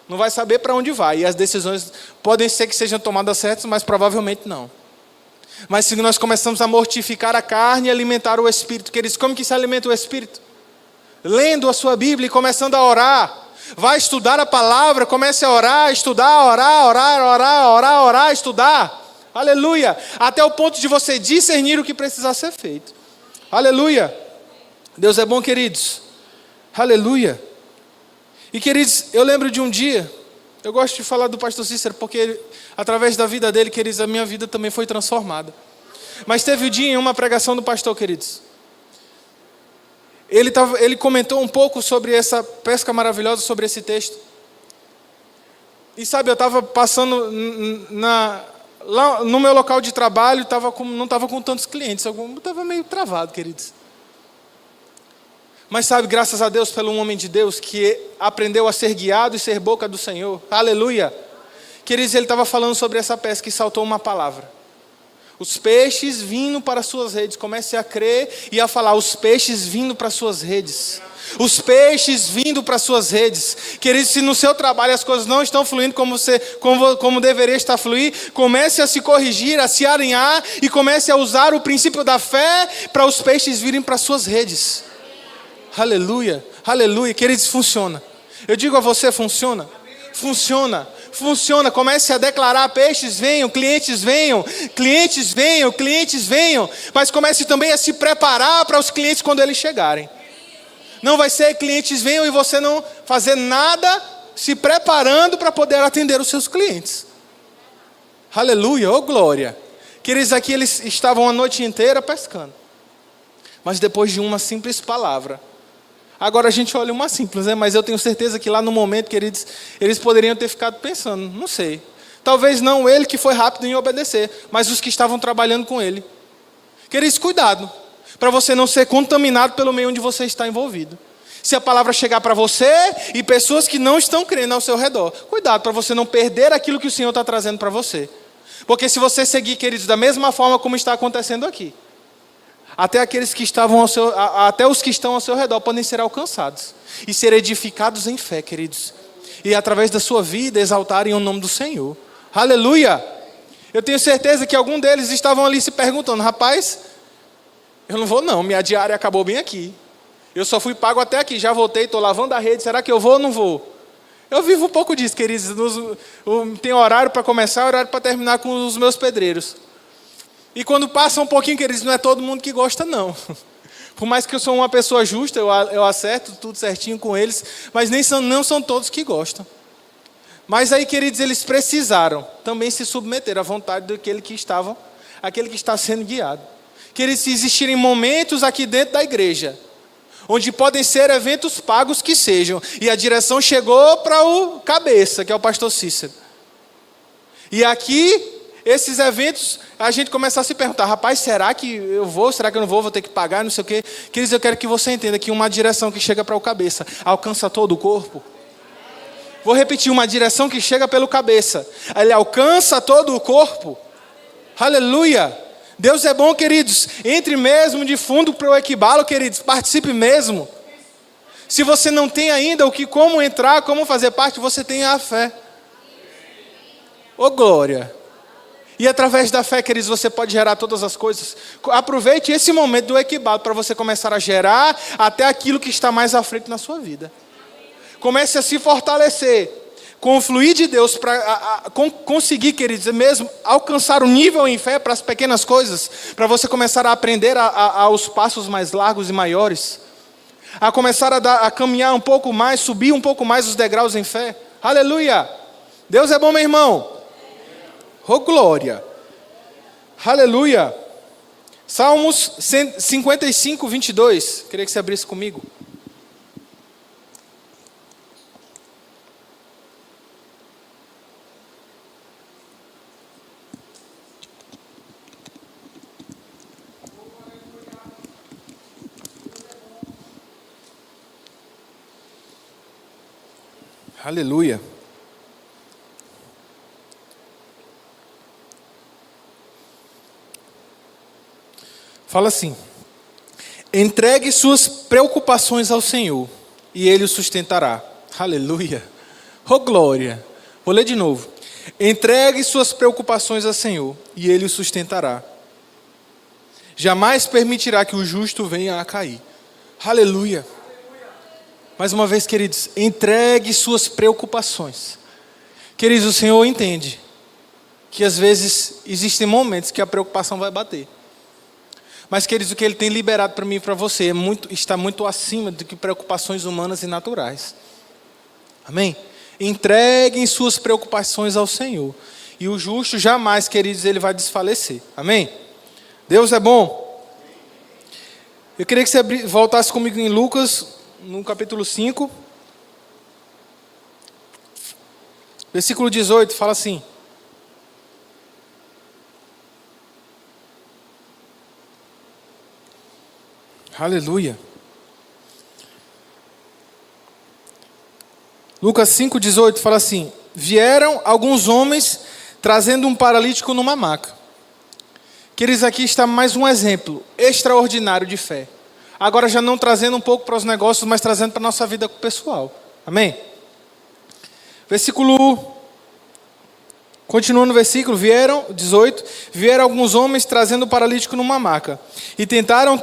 Não vai saber para onde vai. E as decisões podem ser que sejam tomadas certas, mas provavelmente não. Mas se nós começamos a mortificar a carne e alimentar o Espírito, queridos, como que se alimenta o Espírito? Lendo a sua Bíblia e começando a orar. Vai estudar a palavra, comece a orar, estudar, orar, estudar. Aleluia! Até o ponto de você discernir o que precisa ser feito. Aleluia! Deus é bom, queridos. Aleluia! E, queridos, eu lembro de um dia, eu gosto de falar do pastor Cícero, porque através da vida dele, queridos, a minha vida também foi transformada. Mas teve um dia em uma pregação do pastor, queridos. Ele comentou um pouco sobre essa pesca maravilhosa, sobre esse texto. E sabe, eu estava passando lá no meu local de trabalho, não estava com tantos clientes, eu estava meio travado, queridos. Mas sabe, graças a Deus pelo homem de Deus que aprendeu a ser guiado e ser boca do Senhor. Aleluia! Queridos, ele estava falando sobre essa pesca e saltou uma palavra. Os peixes vindo para as suas redes. Comece a crer e a falar, os peixes vindo para as suas redes. Os peixes vindo para as suas redes. Queridos, se no seu trabalho as coisas não estão fluindo como deveria estar fluindo, comece a se corrigir, a se alinhar e comece a usar o princípio da fé para os peixes virem para as suas redes. Aleluia, aleluia. Queridos, funciona. Eu digo a você, funciona. Funciona. funciona. Comece a declarar: peixes venham, clientes venham, clientes venham, clientes venham. Mas comece também a se preparar para os clientes quando eles chegarem. Não vai ser clientes venham e você não fazer nada se preparando para poder atender os seus clientes. Aleluia, oh glória. Queridos, aqui eles estavam a noite inteira pescando. Mas depois de uma simples palavra. Agora a gente olha uma simples, né? Mas eu tenho certeza que lá no momento, queridos, eles poderiam ter ficado pensando, não sei. Talvez não ele que foi rápido em obedecer, mas os que estavam trabalhando com ele. Queridos, cuidado, para você não ser contaminado pelo meio onde você está envolvido. Se a palavra chegar para você e pessoas que não estão crendo ao seu redor, cuidado para você não perder aquilo que o Senhor está trazendo para você. Porque se você seguir, queridos, da mesma forma como está acontecendo aqui, até aqueles que estavam até os que estão ao seu redor podem ser alcançados e ser edificados em fé, queridos. E através da sua vida exaltarem o nome do Senhor. Aleluia! Eu tenho certeza que algum deles estavam ali se perguntando: rapaz, eu não vou não, minha diária acabou bem aqui. Eu só fui pago até aqui, já voltei, estou lavando a rede, será que eu vou ou não vou? Eu vivo um pouco disso, queridos. Tem horário para começar, horário para terminar com os meus pedreiros. E quando passa um pouquinho, queridos, não é todo mundo que gosta, não. Por mais que eu sou uma pessoa justa, eu acerto tudo certinho com eles, mas não são todos que gostam. Mas aí, queridos, eles precisaram também se submeter à vontade daquele que aquele que está sendo guiado. Queridos, se existirem momentos aqui dentro da igreja, onde podem ser eventos pagos que sejam, e a direção chegou para o cabeça, que é o pastor Cícero. E aqui, esses eventos, a gente começa a se perguntar: rapaz, será que eu vou? Será que eu não vou? Vou ter que pagar, não sei o quê. Queridos, eu quero que você entenda que uma direção que chega para o cabeça alcança todo o corpo. Vou repetir: uma direção que chega pelo cabeça, ele alcança todo o corpo. Aleluia! Deus é bom, queridos. Entre mesmo de fundo para o equibalo, queridos. Participe mesmo. Se você não tem ainda como entrar, como fazer parte, você tem a fé. Ô glória! E através da fé, queridos, você pode gerar todas as coisas. Aproveite esse momento do equibalo para você começar a gerar até aquilo que está mais à frente na sua vida. Comece a se fortalecer com o fluir de Deus para conseguir, queridos, mesmo alcançar o nível em fé para as pequenas coisas, para você começar a aprender aos passos mais largos e maiores, a começar a caminhar um pouco mais, subir um pouco mais os degraus em fé. Aleluia! Deus é bom, meu irmão. Oh glória! Aleluia! Salmos 55, 22. Queria que você abrisse comigo. Aleluia. Fala assim: entregue suas preocupações ao Senhor e Ele o sustentará. Aleluia. Oh glória. Vou ler de novo. Entregue suas preocupações ao Senhor e Ele o sustentará. Jamais permitirá que o justo venha a cair. Aleluia. Mais uma vez, queridos, entregue suas preocupações. Queridos, o Senhor entende que às vezes existem momentos que a preocupação vai bater. Mas, queridos, o que Ele tem liberado para mim e para você está muito acima do que preocupações humanas e naturais. Amém? Entreguem suas preocupações ao Senhor. E o justo jamais, queridos, ele vai desfalecer. Amém? Deus é bom. Eu queria que você voltasse comigo em Lucas, no capítulo 5, versículo 18, fala assim: aleluia. Lucas 5, 18 fala assim: vieram alguns homens trazendo um paralítico numa maca. Queridos, aqui está mais um exemplo extraordinário de fé. Agora já não trazendo um pouco para os negócios, mas trazendo para a nossa vida pessoal. Amém? Continuando no versículo, vieram alguns homens trazendo o paralítico numa maca. E tentaram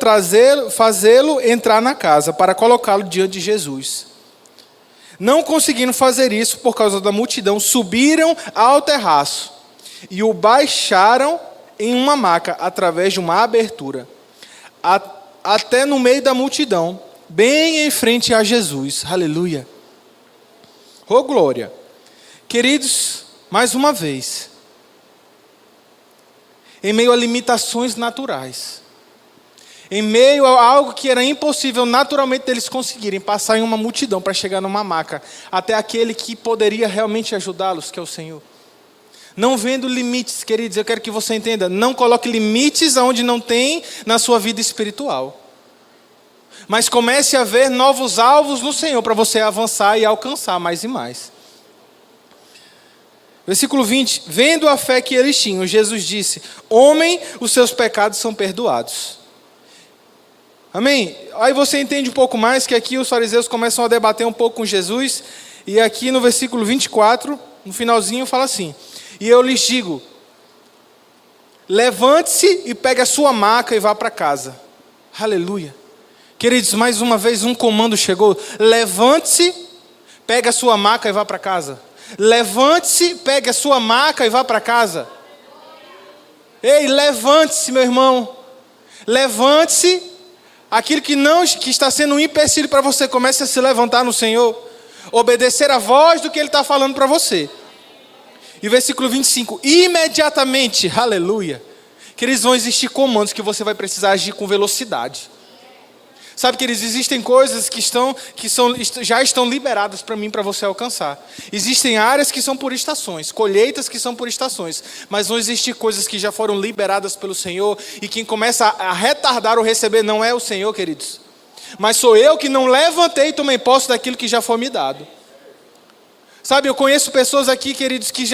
fazê-lo entrar na casa, para colocá-lo diante de Jesus. Não conseguindo fazer isso por causa da multidão, subiram ao terraço e o baixaram em uma maca através de uma abertura, até no meio da multidão, bem em frente a Jesus. Aleluia. Oh, glória. Queridos, mais uma vez, em meio a limitações naturais, em meio a algo que era impossível naturalmente deles conseguirem, passar em uma multidão para chegar numa maca, até aquele que poderia realmente ajudá-los, que é o Senhor. Não vendo limites, queridos, eu quero que você entenda, não coloque limites aonde não tem na sua vida espiritual. Mas comece a ver novos alvos no Senhor, para você avançar e alcançar mais e mais. Versículo 20, vendo a fé que eles tinham, Jesus disse, homem, os seus pecados são perdoados. Amém? Aí você entende um pouco mais que aqui os fariseus começam a debater um pouco com Jesus. E aqui no versículo 24, no finalzinho, fala assim: e eu lhes digo, levante-se e pegue a sua maca e vá para casa. Aleluia. Queridos, mais uma vez um comando chegou. Levante-se, pegue a sua maca e vá para casa. Levante-se, pegue a sua maca e vá para casa. Ei, levante-se, meu irmão. Levante-se. Aquilo que está sendo um empecilho para você, comece a se levantar no Senhor. Obedecer a voz do que Ele está falando para você. E versículo 25. Imediatamente, aleluia. Queridos, vão existir comandos que você vai precisar agir com velocidade. Sabe, queridos, existem coisas já estão liberadas para mim, para você alcançar. Existem áreas que são por estações, colheitas que são por estações. Mas vão existir coisas que já foram liberadas pelo Senhor. E quem começa a retardar ou receber não é o Senhor, queridos. Mas sou eu que não levantei e tomei posse daquilo que já foi me dado. Sabe, eu conheço pessoas aqui, queridos, que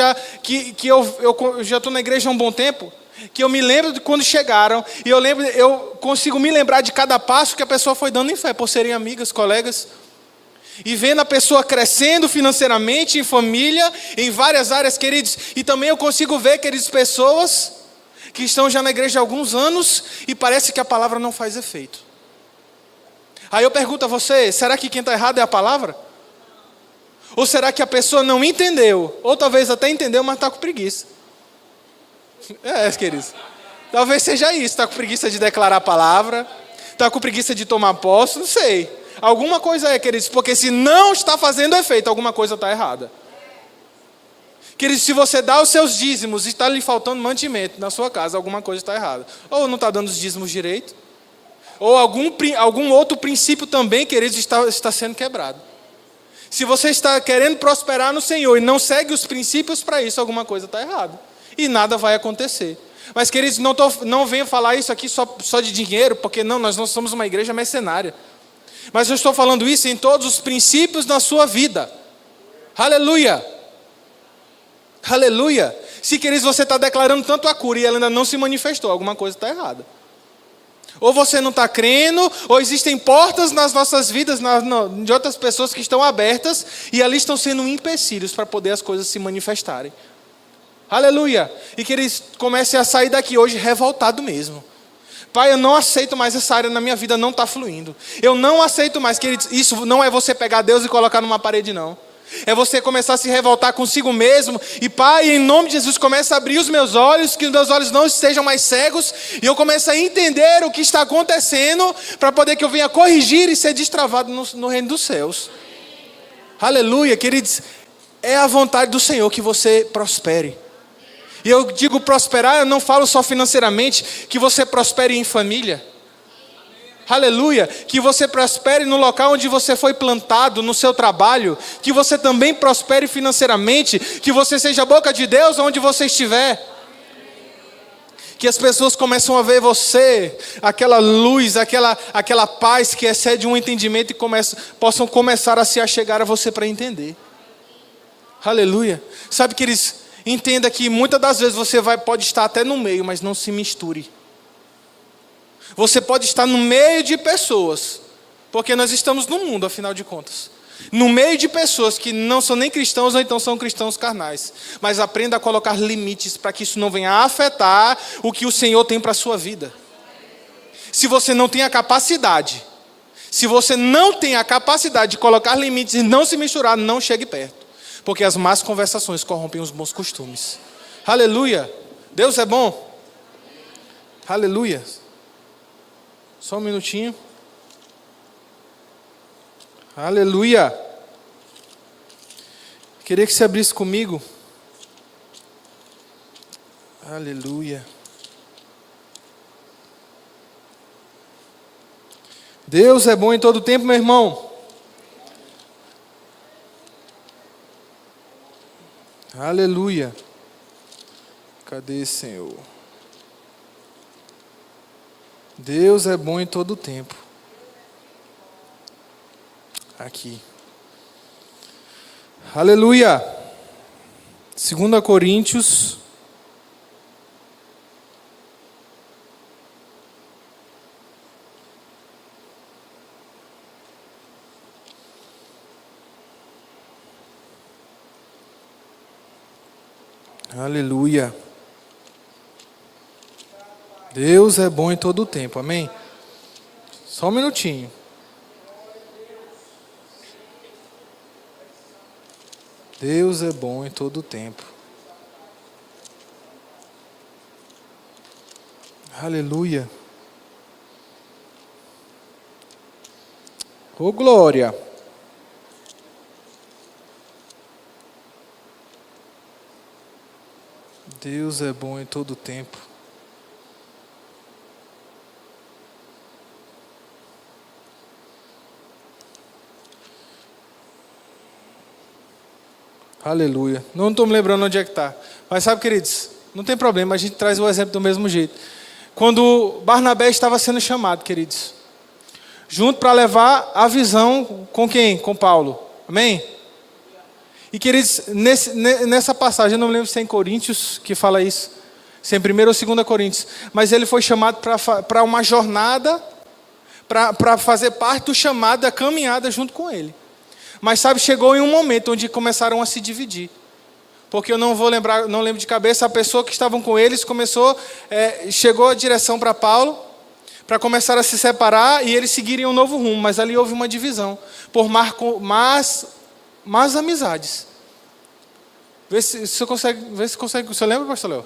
eu já estou na igreja há um bom tempo. Que eu me lembro de quando chegaram, e eu consigo me lembrar de cada passo que a pessoa foi dando em fé, por serem amigas, colegas, e vendo a pessoa crescendo financeiramente, em família, em várias áreas, queridos, e também eu consigo ver, queridos, pessoas que estão já na igreja há alguns anos, e parece que a palavra não faz efeito. Aí eu pergunto a você, será que quem está errado é a palavra? Ou será que a pessoa não entendeu, ou talvez até entendeu, mas está com preguiça? Queridos, talvez seja isso, está com preguiça de declarar a palavra, está com preguiça de tomar posse, não sei. Alguma coisa queridos, porque se não está fazendo efeito, alguma coisa está errada. Queridos, se você dá os seus dízimos e está lhe faltando mantimento na sua casa, alguma coisa está errada. Ou não está dando os dízimos direito, ou algum outro princípio também, queridos, está sendo quebrado. Se você está querendo prosperar no Senhor e não segue os princípios para isso, alguma coisa está errada. E nada vai acontecer. Mas, queridos, não venho falar isso aqui só de dinheiro, porque nós não somos uma igreja mercenária. Mas eu estou falando isso em todos os princípios da sua vida. Aleluia! Aleluia! Se, queridos, você está declarando tanto a cura e ela ainda não se manifestou, alguma coisa está errada. Ou você não está crendo, ou existem portas nas nossas vidas, de outras pessoas que estão abertas, e ali estão sendo empecilhos para poder as coisas se manifestarem. Aleluia. E que eles comecem a sair daqui hoje revoltado mesmo. Pai, eu não aceito mais essa área na minha vida, não está fluindo. Eu não aceito mais, queridos. Isso não é você pegar Deus e colocar numa parede, não. É você começar a se revoltar consigo mesmo. E Pai, em nome de Jesus, começa a abrir os meus olhos, que os meus olhos não estejam mais cegos. E eu começo a entender o que está acontecendo, para poder que eu venha corrigir e ser destravado no reino dos céus. Aleluia, queridos. É a vontade do Senhor que você prospere. E eu digo prosperar, eu não falo só financeiramente, que você prospere em família. Aleluia, que você prospere no local onde você foi plantado, no seu trabalho, que você também prospere financeiramente, que você seja a boca de Deus onde você estiver. Que as pessoas começam a ver você, aquela luz, aquela paz que excede um entendimento e possam começar a se achegar a você para entender. Aleluia. Sabe que entenda que muitas das vezes você pode estar até no meio, mas não se misture. Você pode estar no meio de pessoas, porque nós estamos no mundo, afinal de contas. No meio de pessoas que não são nem cristãos, ou então são cristãos carnais. Mas aprenda a colocar limites para que isso não venha a afetar o que o Senhor tem para a sua vida. Se você não tem a capacidade, Se você não tem a capacidade de colocar limites e não se misturar, não chegue perto. Porque as más conversações corrompem os bons costumes. Aleluia. Deus é bom. Aleluia. Só um minutinho. Aleluia. Queria que você abrisse comigo. Aleluia. Deus é bom em todo tempo, meu irmão. Aleluia. Cadê, Senhor? Deus é bom em todo tempo. Aqui. Aleluia. 2 Coríntios. Aleluia. Deus é bom em todo o tempo, amém? Só um minutinho. Deus é bom em todo o tempo. Aleluia. Ô glória. Deus é bom em todo o tempo. Aleluia. Não estou me lembrando onde é que está. Mas sabe, queridos, não tem problema, a gente traz o exemplo do mesmo jeito. Quando Barnabé estava sendo chamado, queridos, junto para levar a visão com quem? Com Paulo. Amém? E, queridos, nessa passagem, eu não me lembro se é em Coríntios que fala isso, se é em 1 ou 2 Coríntios, mas ele foi chamado para uma jornada, para fazer parte do chamado, da caminhada junto com ele. Mas sabe, chegou em um momento onde começaram a se dividir. Porque eu não lembro de cabeça, a pessoa que estavam com eles chegou a direção para Paulo, para começar a se separar e eles seguirem um novo rumo. Mas ali houve uma divisão, por más amizades. Vê se você consegue. Você lembra, pastor Léo?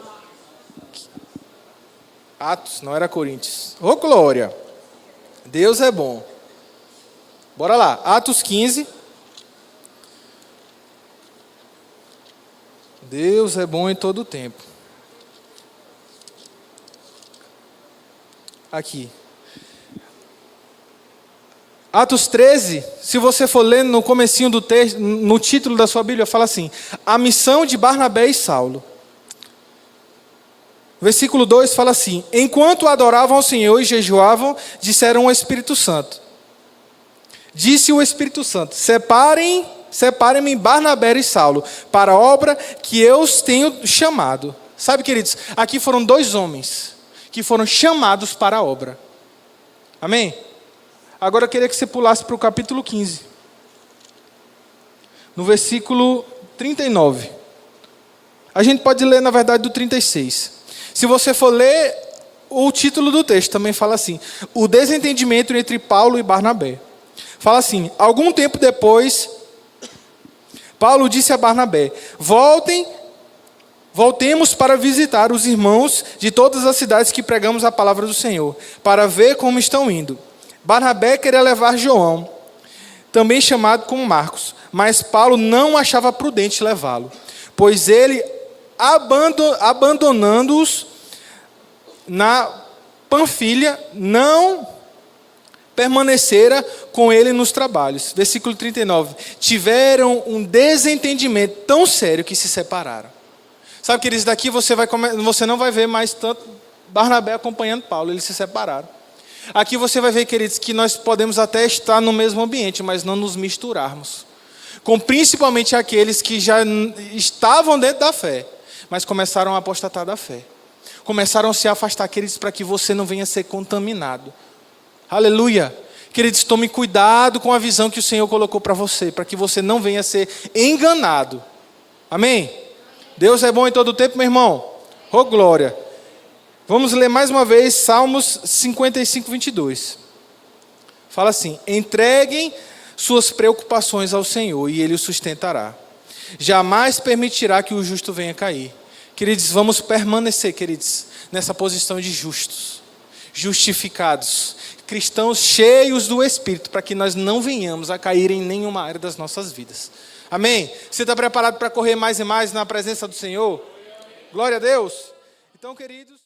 Atos, não era Coríntios. Ô glória! Deus é bom. Bora lá, Atos 15. Deus é bom em todo o tempo. Aqui. Atos 13, se você for ler no comecinho do texto, no título da sua Bíblia, fala assim: a missão de Barnabé e Saulo. Versículo 2 fala assim: enquanto adoravam ao Senhor e jejuavam, disseram ao Espírito Santo. Disse o Espírito Santo: separem-me Barnabé e Saulo para a obra que eu os tenho chamado. Sabe, queridos, aqui foram 2 homens que foram chamados para a obra. Amém? Agora eu queria que você pulasse para o capítulo 15. No versículo 39. A gente pode ler, na verdade, do 36. Se você for ler, o título do texto também fala assim: o desentendimento entre Paulo e Barnabé. Fala assim: algum tempo depois, Paulo disse a Barnabé: voltemos para visitar os irmãos de todas as cidades que pregamos a palavra do Senhor, para ver como estão indo. Barnabé queria levar João, também chamado como Marcos, mas Paulo não achava prudente levá-lo, pois ele, abandonando-os na Panfilha, não permanecera com ele nos trabalhos. Versículo 39. Tiveram um desentendimento tão sério que se separaram. Sabe, queridos, daqui você não vai ver mais tanto Barnabé acompanhando Paulo, eles se separaram. Aqui você vai ver, queridos, que nós podemos até estar no mesmo ambiente, mas não nos misturarmos. Com principalmente aqueles que já estavam dentro da fé, mas começaram a apostatar da fé. Começaram a se afastar, queridos, para que você não venha ser contaminado. Aleluia. Queridos, tome cuidado com a visão que o Senhor colocou para você, para que você não venha ser enganado. Amém? Deus é bom em todo o tempo, meu irmão. Oh, glória. Vamos ler mais uma vez Salmos 55, 22. Fala assim: entreguem suas preocupações ao Senhor e Ele os sustentará. Jamais permitirá que o justo venha cair. Queridos, vamos permanecer, queridos, nessa posição de justos, justificados, cristãos cheios do Espírito, para que nós não venhamos a cair em nenhuma área das nossas vidas. Amém? Você está preparado para correr mais e mais na presença do Senhor? Glória a Deus. Então, queridos...